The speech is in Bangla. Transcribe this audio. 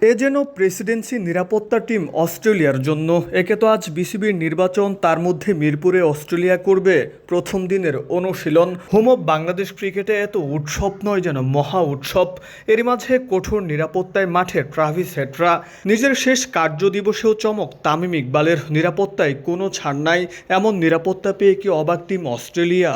এ যেন প্রেসিডেন্সি নিরাপত্তা টিম অস্ট্রেলিয়ার জন্য। একে তো আজ বিসিবির নির্বাচন, তার মধ্যে মিরপুরে অস্ট্রেলিয়া করবে প্রথম দিনের অনুশীলন। হোম অফ বাংলাদেশ ক্রিকেটে এত উৎসব নয় যেন মহা উৎসব। এরই মাঝে কঠোর নিরাপত্তায় মাঠে ট্রাভিস হেডরা। নিজের শেষ কার্য দিবসেও চমক তামিম ইকবালের। নিরাপত্তায় কোনো ছাড় নাই। এমন নিরাপত্তা পেয়ে কি অবাক টিম অস্ট্রেলিয়া?